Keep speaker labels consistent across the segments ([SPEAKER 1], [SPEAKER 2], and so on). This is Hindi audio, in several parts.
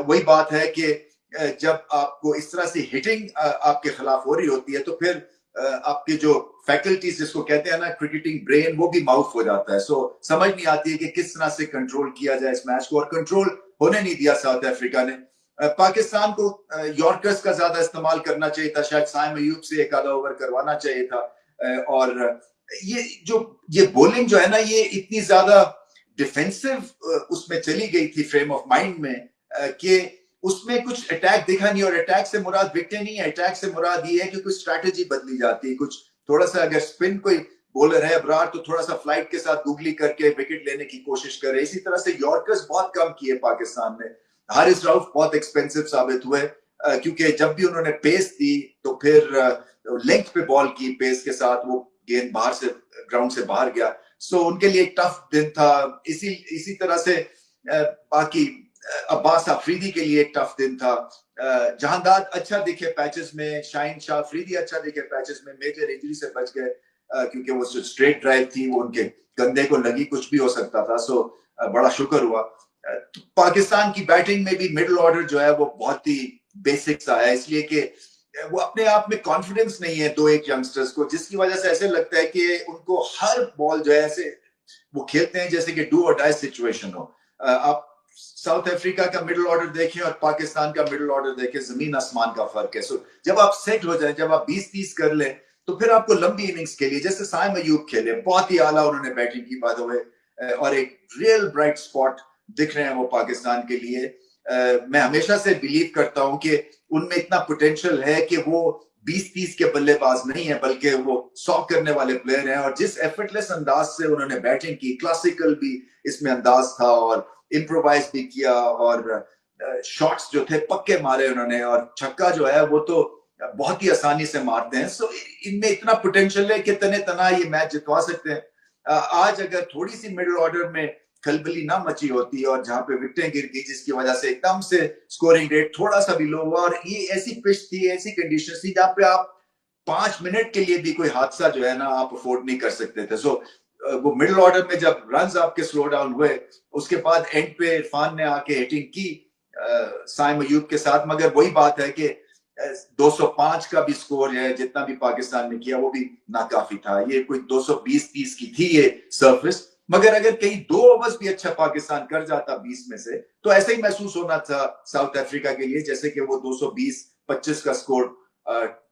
[SPEAKER 1] वही बात है कि जब आपको इस तरह से हिटिंग आपके खिलाफ हो रही होती है तो फिर आपके जो फैकल्टीज जिसको कहते हैं ना क्रिकेटिंग ब्रेन, वो भी माउथ हो जाता है। सो समझ नहीं आती है कि किस तरह से कंट्रोल किया जाए इस मैच को, और कंट्रोल होने नहीं दिया साउथ अफ्रीका ने। पाकिस्तान को यॉर्कर्स का ज्यादा इस्तेमाल करना चाहिए था, शायद साइम अयूब से एक आधा ओवर करवाना चाहिए था। और ये बॉलिंग जो है ना, ये इतनी ज्यादा डिफेंसिव उसमें चली गई थी फ्रेम ऑफ माइंड में कि उसमें कुछ अटैक दिखा नहीं। और अटैक से मुराद विकेट नहीं है, अटैक से मुराद ये है कि कुछ स्ट्रैटेजी बदली जाती है, कुछ थोड़ा सा अगर स्पिन कोई बॉलर है अब्रार तो थोड़ा सा फ्लाइट के साथ गुगली करके विकेट लेने की कोशिश करे। इसी तरह से यॉर्कर्स बहुत कम किए पाकिस्तान ने। हारिस रऊफ बहुत एक्सपेंसिव साबित हुए क्योंकि जब भी उन्होंने पेस दी तो फिर लेंथ पे बॉल की, पेस के साथ वो गेंद बाहर से ग्राउंड से बाहर गया। सो उनके लिए एक टफ दिन था। इसी तरह से बाकी अब्बास अफरीदी के लिए एक टफ दिन था। जहांदाद अच्छा दिखे पैचेस में, शाहीन शाह अफरीदी अच्छा दिखे पैचेस में, मेजर इंजरी से बच गए क्योंकि वो जो स्ट्रेट ड्राइव थी वो उनके कंधे को लगी, कुछ भी हो सकता था। सो बड़ा शुक्र हुआ। पाकिस्तान की बैटिंग में भी मिडिल ऑर्डर जो है वो बहुत ही बेसिक सा है, इसलिए कि वो अपने आप में कॉन्फिडेंस नहीं है दो एक यंगस्टर्स को, जिसकी वजह से ऐसे लगता है कि उनको हर बॉल जो है ऐसे वो खेलते हैं जैसे कि डू और डाई सिचुएशन हो। आप साउथ अफ्रीका का मिडिल ऑर्डर देखें और पाकिस्तान का मिडिल ऑर्डर देखें, जमीन आसमान का फर्क है। सो जब आप सेट हो जाए, जब आप 20-30 कर लें तो फिर आपको लंबी इनिंग्स के लिए, जैसे साइम अयूब खेले, बहुत ही आला उन्होंने बैटिंग की बात हुए, और एक रियल ब्राइट स्पॉट दिख रहे हैं वो पाकिस्तान के लिए। मैं हमेशा से बिलीव करता हूं कि उनमें इतना पोटेंशियल है कि वो 20-30 के बल्लेबाज नहीं है, बल्कि वो 100 करने वाले प्लेयर हैं। और जिस एफर्टलेस अंदाज से उन्होंने बैटिंग की, क्लासिकल भी इसमें अंदाज था और इम्प्रोवाइज भी किया, और शॉट्स जो थे पक्के मारे उन्होंने, और छक्का जो है वो तो बहुत ही आसानी से मारते हैं। सो इनमें इतना पोटेंशियल है कि तने तना ये मैच जितवा सकते हैं। आज अगर थोड़ी सी मिडिल ऑर्डर में खलबली ना मची होती और जहां पे विकेटें गिर गई, जिसकी वजह से एकदम से स्कोरिंग रेट थोड़ा सा भी लो हुआ, और ये ऐसी पिच थी, ऐसी कंडीशन थी जहां पे आप 5 मिनट के लिए भी कोई हादसा जो है ना आप अफोर्ड नहीं कर सकते थे। सो वो मिडिल ऑर्डर में जब रन्स आपके स्लो डाउन हुए, उसके बाद एंड पे इरफान ने आके हिटिंग की साइम अयूब के साथ। मगर वही बात है कि 205 का भी स्कोर है जितना भी पाकिस्तान ने किया वो भी नाकाफी था। ये कोई 220-30 की थी ये सरफेस, मगर अगर कहीं 2 ओवर्स भी अच्छा पाकिस्तान कर जाता 20 में से, तो ऐसे ही महसूस होना था साउथ अफ्रीका के लिए जैसे कि वो 220-25 का स्कोर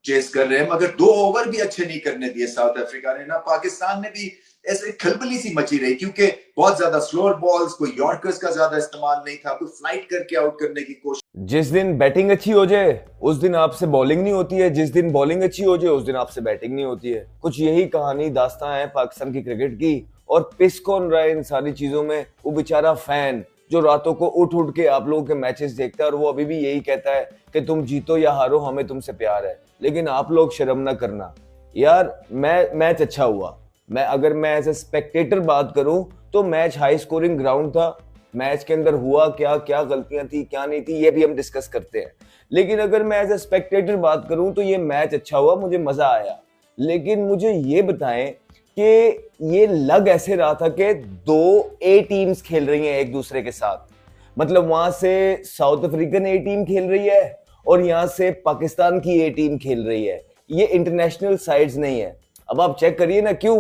[SPEAKER 1] चेस कर रहे हैं। मगर 2 ओवर भी अच्छे नहीं करने दिए साउथ अफ्रीका ने ना, पाकिस्तान ने भी ऐसे खलबली सी मची रही क्योंकि बहुत ज्यादा स्लोअर बॉल्स, कोई यॉर्कर्स का ज्यादा इस्तेमाल नहीं था, कोई फ्लाइट करके आउट करने की कोशिश।
[SPEAKER 2] जिस दिन बैटिंग अच्छी हो जाए उस दिन आपसे बॉलिंग नहीं होती है, जिस दिन बॉलिंग अच्छी हो जाए उस दिन आपसे बैटिंग नहीं होती है। कुछ यही कहानी दास्तां है पाकिस्तान की क्रिकेट की। और पिस कौन रहा है इन सारी चीजों में? वो बेचारा फैन जो रातों को उठ उठ के आप लोगों के मैचेस देखता है, और वो अभी भी यही कहता है कि तुम जीतो या हारो हमें तुमसे प्यार है। लेकिन आप लोग शर्म ना करना यार। मैच अच्छा हुआ। अगर मैं एज ए स्पेक्टेटर बात करूं तो मैच हाई स्कोरिंग ग्राउंड था। मैच के अंदर हुआ क्या क्या गलतियां थी क्या नहीं थी ये भी हम डिस्कस करते हैं। लेकिन अगर मैं एज ए स्पेक्टेटर बात करूं तो ये मैच अच्छा हुआ, मुझे मजा आया। लेकिन मुझे ये बताएं कि ये लग ऐसे रहा था कि 2 ए टीम्स खेल रही हैं एक दूसरे के साथ। मतलब वहां से साउथ अफ्रीकन ए टीम खेल रही है और यहाँ से पाकिस्तान की ए टीम खेल रही है। ये इंटरनेशनल साइड्स नहीं है। अब आप चेक करिए ना, क्यों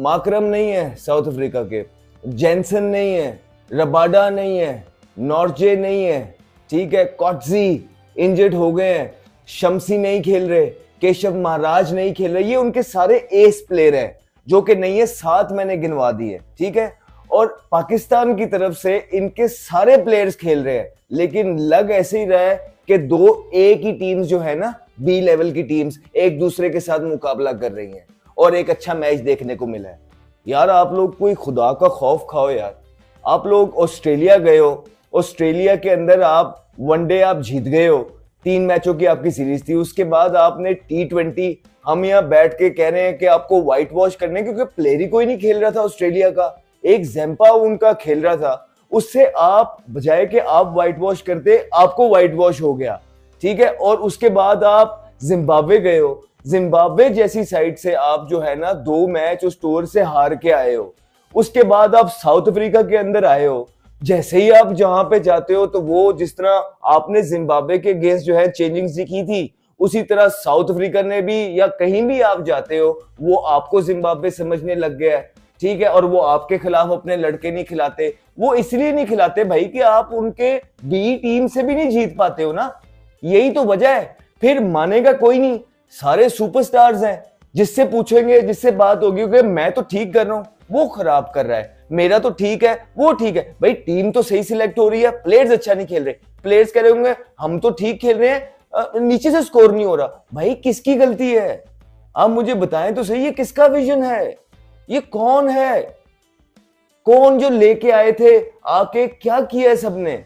[SPEAKER 2] माकरम नहीं है साउथ अफ्रीका के, जेंसन नहीं है, रबाडा नहीं है, नॉर्जे नहीं है, ठीक है, कॉटजी इंजर्ड हो गए हैं, शम्सी नहीं खेल रहे, केशव महाराज नहीं खेल रहे। ये उनके सारे एस प्लेयर हैं जो कि नहीं है, 7 मैंने गिनवा दिए, ठीक है। और पाकिस्तान की तरफ से इनके सारे प्लेयर्स खेल रहे हैं। लेकिन लग ऐसे ही रहा है कि 2 ए की टीम्स जो है ना, बी लेवल की टीम्स एक दूसरे के साथ मुकाबला कर रही हैं और एक अच्छा मैच देखने को मिला है। यार आप लोग कोई खुदा का खौफ खाओ यार। आप लोग ऑस्ट्रेलिया गए हो, ऑस्ट्रेलिया के अंदर आप वनडे आप जीत गए हो, 3 मैचों की आपकी सीरीज थी। उसके बाद आपने T20, हम यहाँ बैठ के कह रहे हैं कि आपको व्हाइट वॉश करने, क्योंकि प्लेयर ही कोई नहीं खेल रहा था ऑस्ट्रेलिया का, एक जैम्पा उनका खेल रहा था। उससे आप बजाय कि आप व्हाइट वॉश करते, आपको व्हाइट वॉश हो गया, ठीक है। और उसके बाद आप जिम्बाब्वे गए हो, जिम्बाब्वे जैसी साइड से आप जो है ना 2 मैच उस टूर से हार के आए हो। उसके बाद आप साउथ अफ्रीका के अंदर आए हो, जैसे ही आप जहां पे जाते हो तो वो जिस तरह आपने जिम्बाब्वे के अगेंस्ट जो है चेंजिंग सीखी थी, उसी तरह साउथ अफ्रीका ने भी, या कहीं भी आप जाते हो वो आपको जिम्बाब्वे समझने लग गया है। ठीक है, और वो आपके खिलाफ अपने लड़के नहीं खिलाते। वो इसलिए नहीं खिलाते भाई कि आप उनके बी टीम से भी नहीं जीत पाते हो ना, यही तो वजह है। फिर मानेगा कोई नहीं, सारे सुपरस्टार्स हैं, जिससे पूछेंगे, जिससे बात होगी कि मैं तो ठीक कर रहा हूं, वो खराब कर रहा है, मेरा तो ठीक है, वो ठीक है। भाई टीम तो सही सिलेक्ट हो रही है, प्लेयर्स अच्छा नहीं खेल रहे, प्लेयर्स कह रहे होंगे हम तो ठीक खेल रहे हैं, नीचे से स्कोर नहीं हो रहा। भाई किसकी गलती है? आप मुझे बताएं तो सही, ये किसका विजन है? ये कौन है? कौन जो लेके आए थे, आके क्या किया है सबने?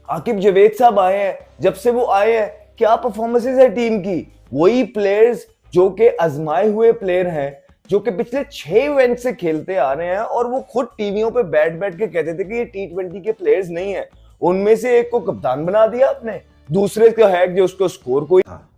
[SPEAKER 2] आकिब जावेद साहब आए हैं, जब से वो आए हैं क्या परफॉर्मेंसेस है टीम की? वही प्लेयर्स जो के आजमाए हुए प्लेयर हैं, जो कि पिछले 6 इवेंट से खेलते आ रहे हैं, और वो खुद टीवियों पे बैठ बैठ के कहते थे कि ये T20 के प्लेयर्स नहीं है। उनमें से एक को कप्तान बना दिया आपने, दूसरे को है जो उसको स्कोर कोई
[SPEAKER 3] था।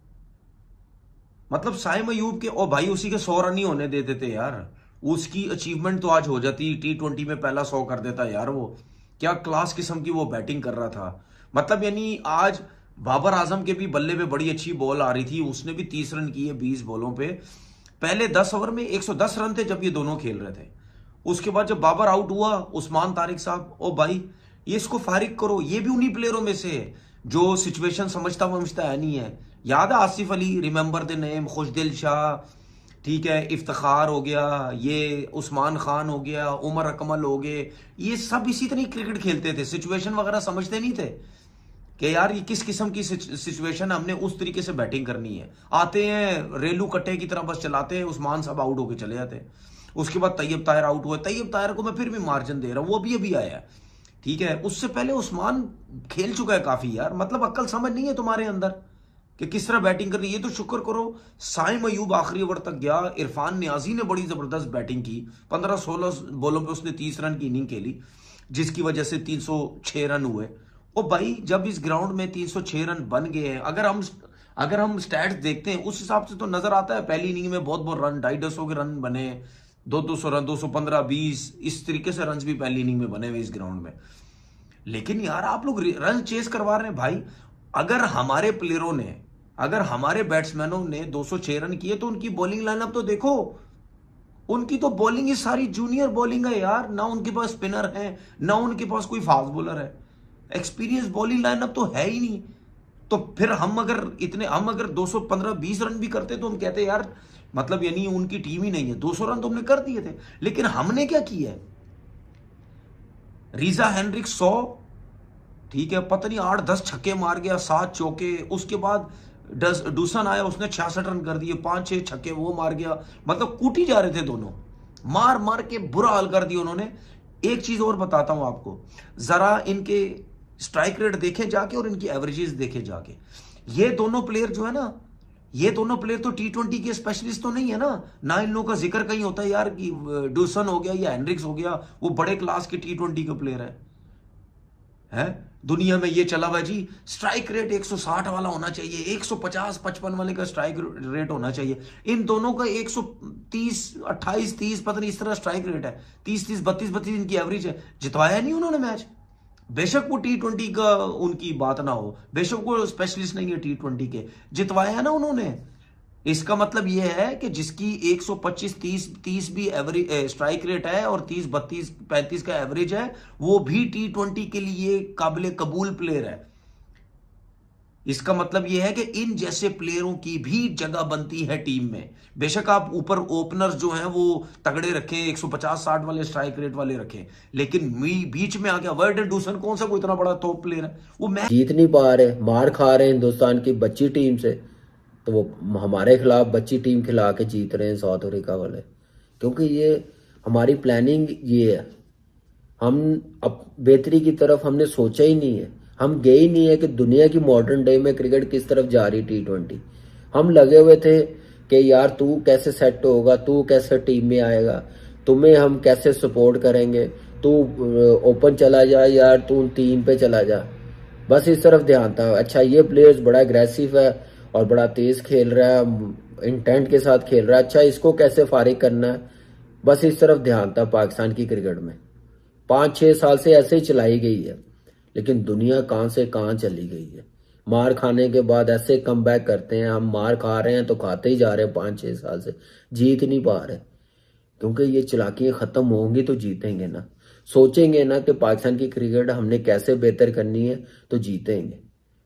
[SPEAKER 3] मतलब साइम अयूब के, और भाई उसी के 100 रन ही होने देते थे यार, उसकी अचीवमेंट तो आज हो जाती। T20 में पहला 100 कर देता यार, वो क्या क्लास किस्म की वो बैटिंग कर रहा था। मतलब यानी आज बाबर आजम के भी बल्ले पे बड़ी अच्छी बॉल आ रही थी, उसने भी 30 रन किए 20 बॉलों पे। पहले 10 ओवर में 110 रन थे जब ये दोनों खेल रहे थे। उसके बाद जब बाबर आउट हुआ, उस्मान तारिक साहब, ओ भाई ये इसको फारिग करो। ये भी उन्हीं प्लेयरों में से है जो सिचुएशन समझता है नहीं है। याद है Asif Ali, remember the name, Khushdil Shah, ठीक है, इफ्तिखार हो गया, ये उस्मान खान हो गया, उमर अकमल हो गए, ये सब इसी तरह क्रिकेट खेलते थे, सिचुएशन वगैरह समझते नहीं थे कि यार ये किस किस्म की सिचुएशन है, हमने उस तरीके से बैटिंग करनी है। आते हैं रेलू कट्टे की तरह बस चलाते हैं, उस्मान साहब आउट होके चले जाते हैं। उसके बाद तैयब ताहिर आउट हुए, तैयब ताहिर को मैं फिर भी मार्जिन दे रहा हूँ, वो अभी आया है, ठीक है। उससे पहले उस्मान खेल चुका है काफी यार। मतलब अक्ल समझ नहीं है तुम्हारे अंदर कि किस तरह बैटिंग करनी है। ये तो शुक्र करो साइम अयूब आखिरी ओवर तक गया। इरफान नियाजी ने बड़ी जबरदस्त बैटिंग की, 15-16 बॉलों पे उसने 30 रन की इनिंग खेली, जिसकी वजह से 306 रन हुए। ओ भाई जब इस ग्राउंड में 306 रन बन गए हैं, अगर हम स्टैट्स देखते हैं उस हिसाब से तो नजर आता है पहली इनिंग में बहुत बहुत रन, 250 के रन बने, 200 रन, 215, 20, इस तरीके से रन भी पहली इनिंग में बने हुए इस ग्राउंड में। लेकिन यार आप लोग रन चेस करवा रहे हैं भाई। अगर हमारे प्लेयरों ने, अगर हमारे बैट्समैनों ने 206 रन किए तो उनकी बॉलिंग लाइनअप तो देखो। उनकी तो बॉलिंग ही सारी जूनियर बॉलिंग है यार, ना उनके पास स्पिनर है, ना उनके पास कोई फास्ट बॉलर है। एक्सपीरियंस बॉलिंग लाइनअप तो है ही नहीं। तो फिर हम अगर 215-20 रन भी करते तो हम कहते यार मतलब यानी उनकी टीम ही नहीं है। 200 रन तो हमने कर दिए थे, लेकिन हमने क्या किया है? रीजा हेनरिक 100, ठीक है, पता नहीं 8-10 छक्के मार गया, 7 चौके। उसके बाद डूसन आया, उसने 66 रन कर दिए, 5-6 छक्के वो मार गया। मतलब कूटी जा रहे थे दोनों, मार मार के बुरा हाल कर दिया उन्होंने। एक चीज और बताता हूं आपको, जरा इनके स्ट्राइक रेट देखे जाके और इनकी एवरेजेस देखे जाके। ये दोनों प्लेयर जो है ना, ये दोनों प्लेयर तो T20 के स्पेशलिस्ट तो नहीं है ना इन लोगों का जिक्र कहीं होता है यार कि डूसन हो गया या हेनरिक्स हो गया, वो बड़े क्लास के T20 के प्लेयर है। दुनिया में ये चला हुआ जी, स्ट्राइक रेट 160 वाला होना चाहिए, 150-55 वाले का स्ट्राइक रेट होना चाहिए। इन दोनों का 130, 28, 30 पता नहीं इस तरह स्ट्राइक रेट है, 30, 32 इनकी एवरेज है। जितवाया नहीं उन्होंने मैच। बेशक वो T20 का उनकी बात ना हो, बेशक वो स्पेशलिस्ट नहीं है T20 के, जितवाया ना उन्होंने। इसका मतलब यह है कि जिसकी 125-30 भी एवरेज स्ट्राइक रेट है और 30-32-35 का एवरेज है, वो भी T20 के लिए काबिल कबूल प्लेयर है। इसका मतलब यह है कि इन जैसे प्लेयरों की भी जगह बनती है टीम में। बेशक आप ऊपर ओपनर्स जो हैं वो तगड़े रखें, 150-60 वाले स्ट्राइक रेट वाले रखें, लेकिन बीच में आके वर्डन डूसन कौन सा कोई इतना बड़ा टॉप प्लेयर है, वो मैच
[SPEAKER 4] जीत नहीं पा रहे, मार खा रहे हैं हिंदुस्तान की बच्ची टीम से। तो वो हमारे खिलाफ बच्ची टीम खिला के जीत रहे हैं साउथ अफ्रीका वाले, क्योंकि ये हमारी प्लानिंग ये है। हम अब बेहतरी की तरफ हमने सोचा ही नहीं है, हम गए ही नहीं है कि दुनिया की मॉडर्न डे में क्रिकेट किस तरफ जा रही T20। हम लगे हुए थे कि यार तू कैसे सेट होगा, तू कैसे टीम में आएगा, तुम्हें हम कैसे सपोर्ट करेंगे, तू ओपन चला जा यार, तू टीम पे चला जा, बस इस तरफ ध्यान था। अच्छा ये प्लेयर्स बड़ा एग्रेसिव है और बड़ा तेज खेल रहा है, इंटेंट के साथ खेल रहा है, अच्छा इसको कैसे फारिग करना है, बस इस तरफ ध्यान था पाकिस्तान की क्रिकेट में। 5-6 साल से ऐसे ही चलाई गई है, लेकिन दुनिया कहाँ से कहाँ चली गई है। मार खाने के बाद ऐसे कम बैक करते हैं, हम मार खा रहे हैं तो खाते ही जा रहे हैं, 5-6 साल से जीत नहीं पा रहे। क्योंकि ये चालाकियाँ ख़त्म होंगी तो जीतेंगे ना। सोचेंगे ना कि पाकिस्तान की क्रिकेट हमने कैसे बेहतर करनी है तो जीतेंगे।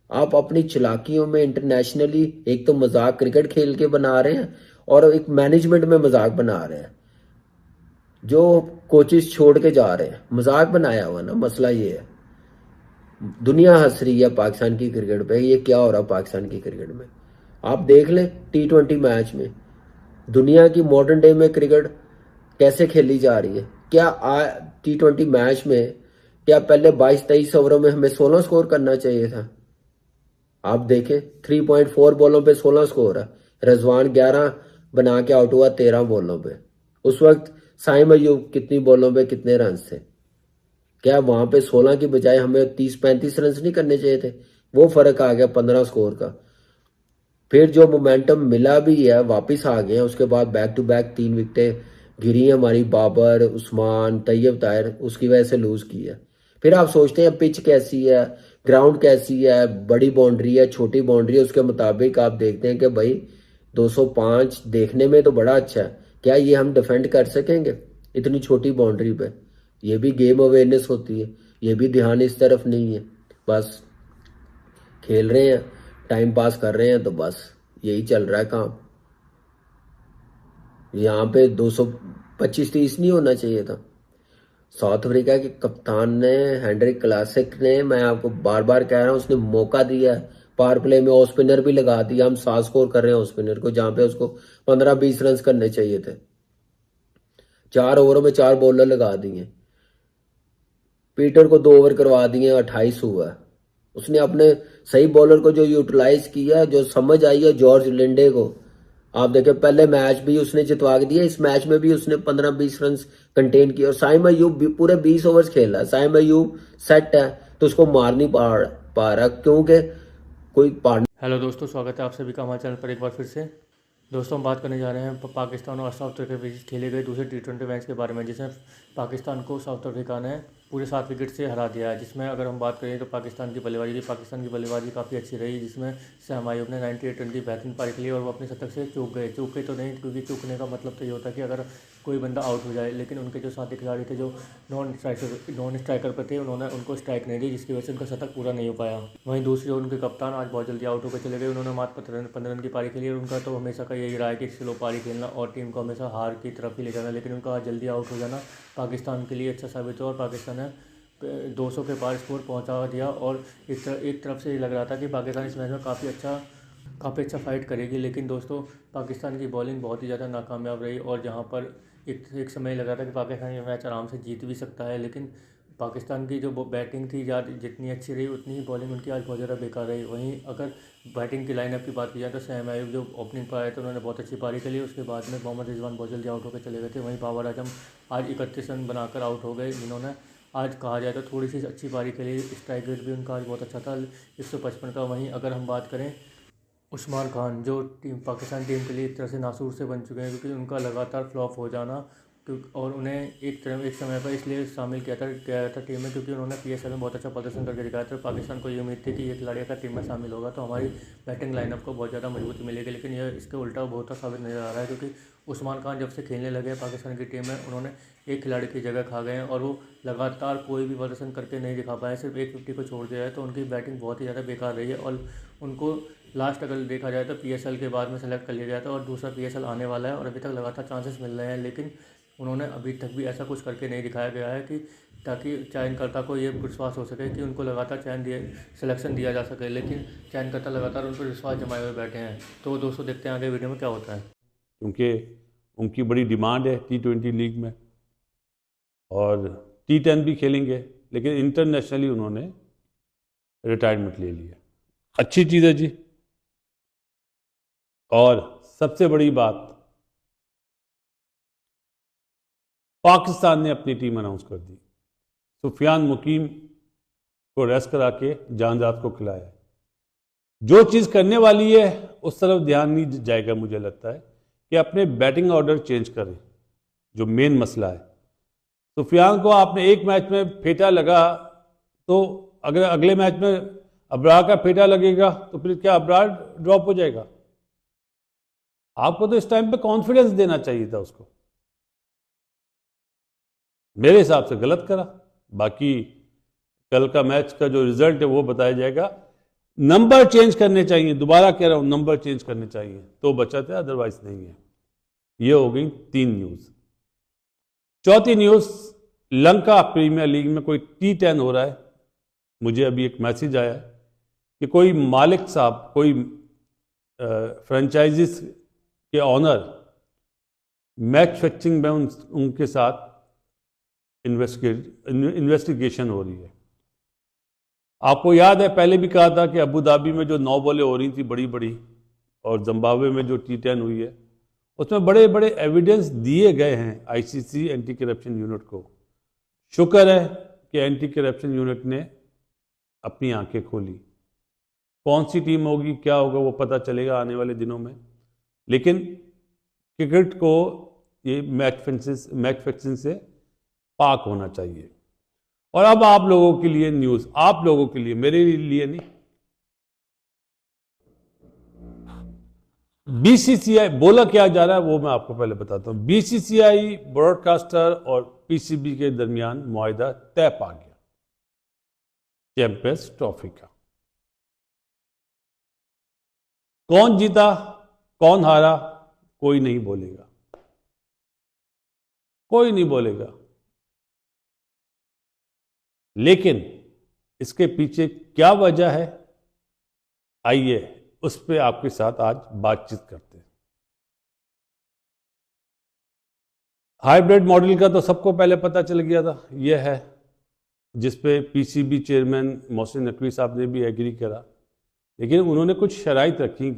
[SPEAKER 4] आप अपनी चालाकियों में इंटरनेशनली एक तो मजाक क्रिकेट खेल के बना रहे हैं और एक मैनेजमेंट में मजाक बना रहे हैं। जो कोचेस छोड़ के जा रहे हैं, मजाक बनाया हुआ ना। मसला ये है, दुनिया हंस रही है पाकिस्तान की क्रिकेट पे। ये क्या हो रहा है पाकिस्तान की क्रिकेट में? आप देख लें T20 मैच में दुनिया की मॉडर्न डे में क्रिकेट कैसे खेली जा रही है। क्या T20 मैच में क्या पहले 22-23 ओवरों में हमें 16 स्कोर करना चाहिए था? आप देखें 3.4 बॉलों पे 16 स्कोर है। रिजवान 11 बना के आउट हुआ 13 बॉलों पे। उस वक्त साइम अयूब कितनी बॉलों पे कितने रन थे? क्या वहां पे 16 की बजाय हमें 30-35 रन नहीं करने चाहिए थे? वो फर्क आ गया 15 स्कोर का। फिर जो मोमेंटम मिला भी है, वापस आ गए हैं। उसके बाद बैक टू बैक 3 विकेटें गिरी हमारी, बाबर, उस्मान, तैयब ताहिर, उसकी वजह से लूज की है। फिर आप सोचते हैं पिच कैसी है, ग्राउंड कैसी है, बड़ी बाउंड्री है, छोटी बाउंड्री है, उसके मुताबिक आप देखते हैं कि भाई 205 देखने में तो बड़ा अच्छा है, क्या ये हम डिफेंड कर सकेंगे इतनी छोटी बाउंड्री पे? ये भी गेम अवेयरनेस होती है, ये भी ध्यान इस तरफ नहीं है। बस खेल रहे हैं, टाइम पास कर रहे हैं, तो बस यही चल रहा है काम। यहाँ पे 225-30 नहीं होना चाहिए था। साउथ अफ्रीका के कप्तान ने, हेनरिक क्लासिक ने, मैं आपको बार बार कह रहा हूँ, उसने मौका दिया है। पावर प्ले में ऑफ स्पिनर भी लगा दिया। हम 7 स्कोर कर रहे हैं ऑफ स्पिनर को, जहाँ पे उसको 15-20 रन करने चाहिए थे। 4 ओवरों में 4 बॉलर लगा दिए। पीटर को 2 ओवर करवा दिए, 28 हुआ। उसने अपने सही बॉलर को जो यूटिलाइज किया, जो समझ आई है जॉर्ज लिंडे को। आप देखें पहले मैच भी उसने जितवा के दिया, इस मैच में भी उसने 15-20 रन कंटेन किए। और साइम अयूब भी पूरे 20 ओवर्स खेला। साइम अयूब सेट है तो उसको मार नहीं पा रहा क्योंकि कोई पार्टनर।
[SPEAKER 5] हेलो दोस्तों, स्वागत है आप सभी का हमारे चैनल पर एक बार फिर से। दोस्तों हम बात करने जा रहे हैं पाकिस्तान और साउथ अफ्रीका के बीच खेले गए दूसरे T20 मैच के बारे में, जिसमें पाकिस्तान को साउथ अफ्रीका ने पूरे 7 विकेट से हरा दिया है। जिसमें अगर हम बात करें तो पाकिस्तान की बल्लेबाजी काफ़ी अच्छी रही, जिसमें साइम अयूब ने 98 रन की बेहतरीन पारी खेली और वो अपने शतक से चूक गए तो नहीं, क्योंकि चूकने का मतलब तो ये होता है कि अगर कोई बंदा आउट हो जाए। लेकिन उनके जो साथी खिलाड़ी थे, जो नॉन स्ट्राइकर पर थे, उन्होंने उनको स्ट्राइक नहीं दी, जिसकी वजह से उनका शतक पूरा नहीं हो पाया। वहीं दूसरी ओर उनके कप्तान आज बहुत जल्दी आउट होकर चले गए। उन्होंने मात्र 15 रन की पारी खेली और उनका तो हमेशा का यही रहा है कि स्लो पारी खेलना और टीम को हमेशा हार की तरफ ही ले जाना। लेकिन उनका आज जल्दी आउट हो जाना पाकिस्तान के लिए अच्छा साबित हुआ और पाकिस्तान ने 200 के पार स्कोर पहुंचा दिया। और एक तरफ से ये लग रहा था कि पाकिस्तान इस मैच में काफ़ी अच्छा फाइट करेगी। लेकिन दोस्तों पाकिस्तान की बॉलिंग बहुत ही ज़्यादा नाकामयाब रही और जहां पर एक समय लग रहा था कि पाकिस्तान ये मैच आराम से जीत भी सकता है। लेकिन पाकिस्तान की जो बैटिंग थी जितनी अच्छी रही, उतनी ही बॉलिंग उनकी आज बहुत ज़्यादा बेकार रही। वहीं अगर बैटिंग की लाइनअप की बात की जाए तो साइम अयूब जो ओपनिंग पर आए थे, उन्होंने बहुत अच्छी पारी खेली। उसके बाद में मोहम्मद रिजवान बहुत जल्दी आउट होकर चले गए थे। वहीं बाबर आजम आज 31 रन बनाकर आउट हो गए, जिन्होंने आज कहा जाए तो थोड़ी सी अच्छी पारी खेली। स्ट्राइक रेट भी उनका आज बहुत अच्छा था, 155 का। वहीं अगर हम बात करें उस्मान खान, जो पाकिस्तान टीम के लिए एक तरह से नासूर से बन चुके हैं, क्योंकि उनका लगातार फ्लॉप हो जाना और उन्हें एक समय पर इसलिए शामिल किया था टीम में, क्योंकि उन्होंने PSL में बहुत अच्छा प्रदर्शन करके दिखाया था। पाकिस्तान को ये उम्मीद थी कि ये खिलाड़ी अगर टीम में शामिल होगा तो हमारी बैटिंग लाइनअप को बहुत ज़्यादा मजबूती मिलेगी। लेकिन यह इसके उल्टा बहुत साबित नजर आ रहा है, क्योंकि उस्मान खान जब से खेलने लगे पाकिस्तान की टीम में, उन्होंने एक खिलाड़ी की जगह खा गए हैं और वो लगातार कोई भी प्रदर्शन करके नहीं दिखा पाए। सिर्फ 150 को छोड़ दिया है, तो उनकी बैटिंग बहुत ही ज़्यादा बेकार रही है। और उनको लास्ट अगर देखा जाए तो PSL के बाद में सेलेक्ट कर लिया गया था और दूसरा PSL आने वाला है और अभी तक लगातार चांसेस मिल रहे हैं। लेकिन उन्होंने अभी तक भी ऐसा कुछ करके नहीं दिखाया गया है कि ताकि चयनकर्ता को ये विश्वास हो सके कि उनको लगातार सिलेक्शन दिया जा सके। लेकिन चयनकर्ता लगातार उन पर विश्वास जमाए हुए बैठे हैं। तो दोस्तों देखते हैं आगे वीडियो में क्या होता है।
[SPEAKER 6] क्योंकि उनकी बड़ी डिमांड है T20 लीग में और T10 भी खेलेंगे, लेकिन इंटरनेशनली उन्होंने रिटायरमेंट ले लिया। अच्छी चीज़ है जी। और सबसे बड़ी बात, पाकिस्तान ने अपनी टीम अनाउंस कर दी। सुफियान मुकीम को रेस्ट करा के जानदाद को खिलाया। जो चीज़ करने वाली है उस तरफ ध्यान नहीं जाएगा। मुझे लगता है कि अपने बैटिंग ऑर्डर चेंज करें, जो मेन मसला है। सुफियान को आपने एक मैच में फेटा लगा, तो अगर अगले मैच में अबरार का फेटा लगेगा तो फिर क्या अबरार ड्रॉप हो जाएगा? आपको तो इस टाइम पे कॉन्फिडेंस देना चाहिए था उसको। मेरे हिसाब से गलत करा। बाकी कल का मैच का जो रिजल्ट है वो बताया जाएगा। नंबर चेंज करने चाहिए, दोबारा कह रहा हूं, नंबर चेंज करने चाहिए तो बचत है, अदरवाइज नहीं है। ये हो गई 3 न्यूज। चौथी न्यूज, लंका प्रीमियर लीग में कोई T10 हो रहा है। मुझे अभी एक मैसेज आया कि कोई मालिक साहब, कोई फ्रेंचाइजीज के ऑनर मैच फिक्सिंग में उनके साथ इन्वेस्टिगेशन हो रही है। आपको याद है पहले भी कहा था कि अबू धाबी में जो 9 बॉलें हो रही थी बड़ी बड़ी, और जिम्बाब्वे में जो T10 हुई है, उसमें बड़े बड़े एविडेंस दिए गए हैं ICC एंटी करप्शन यूनिट को। शुक्र है कि एंटी करप्शन यूनिट ने अपनी आंखें खोली। कौन सी टीम होगी, क्या होगा, वो पता चलेगा आने वाले दिनों में। लेकिन क्रिकेट को ये मैच फिक्सिंग से पाक होना चाहिए। और अब आप लोगों के लिए न्यूज, आप लोगों के लिए, मेरे लिए नहीं। BCCI बोला क्या जा रहा है वो मैं आपको पहले बताता हूं। BCCI ब्रॉडकास्टर और PCB के दरमियान मुआहिदा तय पा गया चैंपियंस ट्रॉफी का। कौन जीता कौन हारा कोई नहीं बोलेगा, कोई नहीं बोलेगा। लेकिन इसके पीछे क्या वजह है, आइए उस पर आपके साथ आज बातचीत करते हैं। हाइब्रिड मॉडल का तो सबको पहले पता चल गया था, यह है जिस पे PCB चेयरमैन मोहसिन नकवी साहब ने भी एग्री करा। लेकिन उन्होंने कुछ शराइत रखी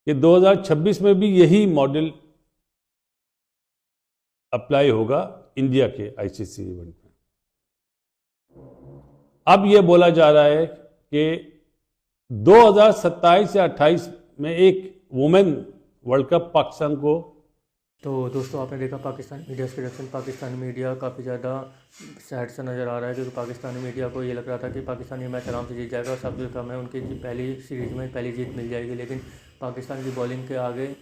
[SPEAKER 6] कि 2026 में भी यही मॉडल अप्लाई होगा इंडिया के ICC इवेंट में। अब यह बोला जा रहा है कि 2027 या 28 में एक वुमेन वर्ल्ड कप पाकिस्तान को।
[SPEAKER 5] तो दोस्तों आपने देखा पाकिस्तानी मीडिया की रिएक्शन। पाकिस्तानी मीडिया काफ़ी ज़्यादा सैड सा नज़र आ रहा है, क्योंकि पाकिस्तानी मीडिया को ये लग रहा था कि पाकिस्तान ये मैच आराम से जीत जाएगा और साउथ अफ्रीका में उनकी पहली सीरीज़ में पहली जीत मिल जाएगी। लेकिन पाकिस्तान की बॉलिंग के आगे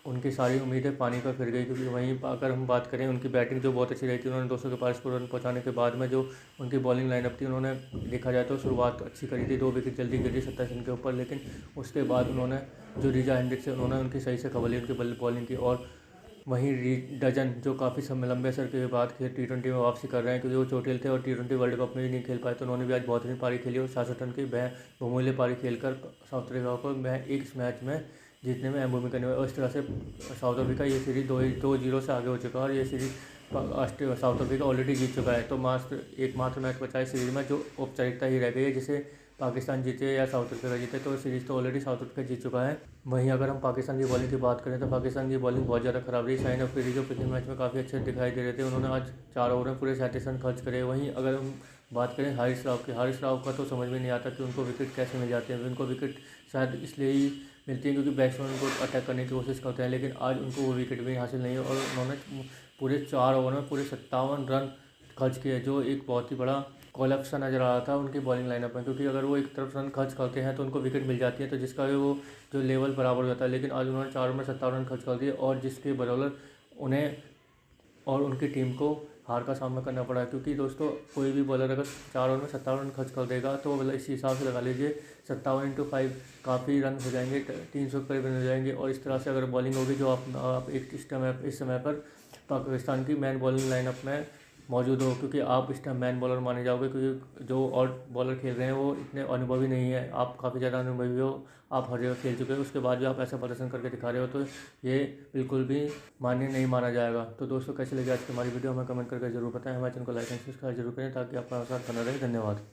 [SPEAKER 5] उनकी सारी उम्मीदें पानी पर फिर गई, क्योंकि वहीं अगर हम बात करें उनकी बैटिंग जो बहुत अच्छी रही थी, उन्होंने 200 के पार स्कोर रन पहुँचाने के बाद में जो उनकी बॉलिंग लाइनअप थी, उन्होंने देखा जाए तो शुरुआत अच्छी करी थी, 2 विकेट जल्दी गिरी 27 रन के ऊपर। लेकिन उसके बाद उन्होंने जो रिजा हेंड्रिक्स से उन्होंने उनकी सही से खबर ली उनकी बॉलिंग की। और वहीं डजन जो काफ़ी समय लंबे असर के बाद फिर T20 में वापसी कर रहे हैं, क्योंकि वो चोटिल थे और T20 वर्ल्ड कप में भी नहीं खेल पाए, तो उन्होंने भी आज बहुत ही पारी खेली और 66 रन की बहुमूल्य पारी खेलकर साउथ अफ्रीका को एक मैच में जीतने में अहम भूमिका निभाई। और इस तरह से साउथ अफ्रीका ये सीरीज़ 2-0 से आगे हो चुका है और ये सीरीज़ साउथ अफ्रीका ऑलरेडी जीत चुका है। तो एकमात्र मैच बचा है सीरीज़ में जो औपचारिकता ही रह गई है, जिसे पाकिस्तान जीते या साउथ अफ्रीका जीते, तो सीरीज़ तो ऑलरेडी साउथ अफ्रीका जीत चुका है। वहीं अगर हम पाकिस्तान की बॉलिंग की बात करें तो पाकिस्तान की बॉलिंग बहुत ज़्यादा खराब रही। शाहीन अफरीदी जो पिछले मैच में काफ़ी अच्छे दिखाई दे रहे थे, उन्होंने आज 4 ओवर में पूरे 37 रन खर्च करे। वहीं अगर हम बात करें हारिस राव की, हारिस राव का तो समझ में नहीं आता कि उनको विकेट कैसे मिल जाते हैं। उनको विकेट शायद इसलिए ही मिलती है क्योंकि बैट्समैन उनको अटैक करने की कोशिश करते हैं, लेकिन आज उनको वो विकेट भी हासिल नहीं है और उन्होंने पूरे 4 ओवर में पूरे 57 रन खर्च किए, जो एक बहुत ही बड़ा कॉलेप्स सा नज़र आ रहा था उनकी बॉलिंग लाइनअप में। क्योंकि अगर वो एक तरफ रन खर्च करते हैं तो उनको विकेट मिल जाती है, तो जिसका वो जो लेवल बराबर हो जाता है। लेकिन आज उन्होंने 4 ओवर में 57 रन खर्च कर दिए और जिसके बदौलत उन्हें और उनकी टीम को हार का सामना करना पड़ा। क्योंकि दोस्तों कोई भी बॉलर अगर 4 ओवर में 57 रन खर्च कर देगा तो मतलब इसी हिसाब से लगा लीजिए 57 × 5 काफ़ी रन हो जाएंगे, 300 के करीब रन हो जाएंगे। और इस तरह से अगर बॉलिंग होगी जो आप एक इस समय पर पाकिस्तान की मैन बॉलिंग लाइनअप में मौजूद हो, क्योंकि आप इस टाइम मैन बॉलर माने जाओगे, क्योंकि जो और बॉलर खेल रहे हैं वो इतने अनुभवी नहीं है। आप काफ़ी ज़्यादा अनुभवी हो, आप हर जगह खेल चुके हो, उसके बाद भी आप ऐसा प्रदर्शन करके दिखा रहे हो, तो ये बिल्कुल भी मान्य नहीं माना जाएगा। तो दोस्तों कैसे लगे आज की हमारी वीडियो हमें कमेंट करके जरूर बताएं। हमारे चैनल को लाइक एंड सब्सक्राइब जरूर करें ताकि आपका साथ बना रहे। धन्यवाद।